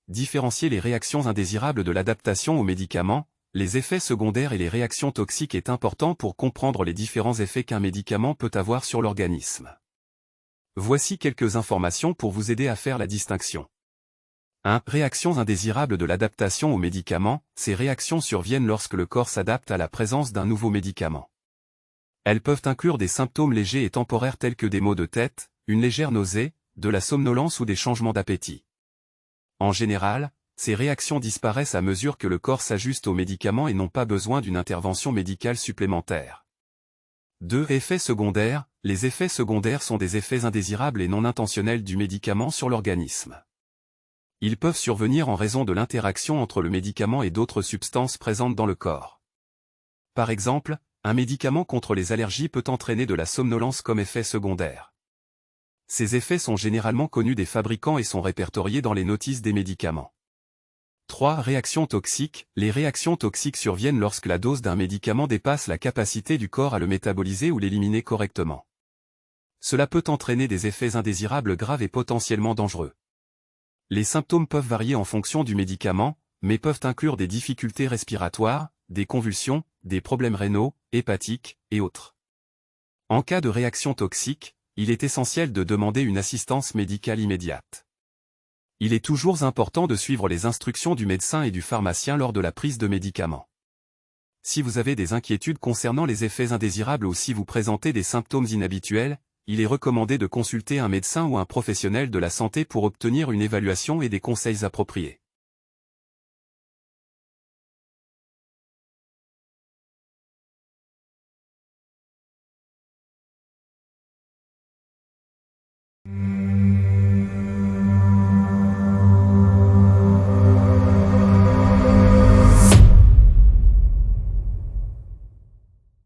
différencier les réactions indésirables de l'adaptation aux médicaments, les effets secondaires et les réactions toxiques est important pour comprendre les différents effets qu'un médicament peut avoir sur l'organisme. Voici quelques informations pour vous aider à faire la distinction. 1. Réactions indésirables de l'adaptation aux médicaments. Ces réactions surviennent lorsque le corps s'adapte à la présence d'un nouveau médicament. Elles peuvent inclure des symptômes légers et temporaires tels que des maux de tête, une légère nausée, de la somnolence ou des changements d'appétit. En général, ces réactions disparaissent à mesure que le corps s'ajuste aux médicaments et n'ont pas besoin d'une intervention médicale supplémentaire. 2. Effets secondaires. Les effets secondaires sont des effets indésirables et non intentionnels du médicament sur l'organisme. Ils peuvent survenir en raison de l'interaction entre le médicament et d'autres substances présentes dans le corps. Par exemple, un médicament contre les allergies peut entraîner de la somnolence comme effet secondaire. Ces effets sont généralement connus des fabricants et sont répertoriés dans les notices des médicaments. 3. Réactions toxiques. Les réactions toxiques surviennent lorsque la dose d'un médicament dépasse la capacité du corps à le métaboliser ou l'éliminer correctement. Cela peut entraîner des effets indésirables graves et potentiellement dangereux. Les symptômes peuvent varier en fonction du médicament, mais peuvent inclure des difficultés respiratoires, des convulsions, des problèmes rénaux, hépatiques, et autres. En cas de réaction toxique, il est essentiel de demander une assistance médicale immédiate. Il est toujours important de suivre les instructions du médecin et du pharmacien lors de la prise de médicaments. Si vous avez des inquiétudes concernant les effets indésirables ou si vous présentez des symptômes inhabituels, il est recommandé de consulter un médecin ou un professionnel de la santé pour obtenir une évaluation et des conseils appropriés.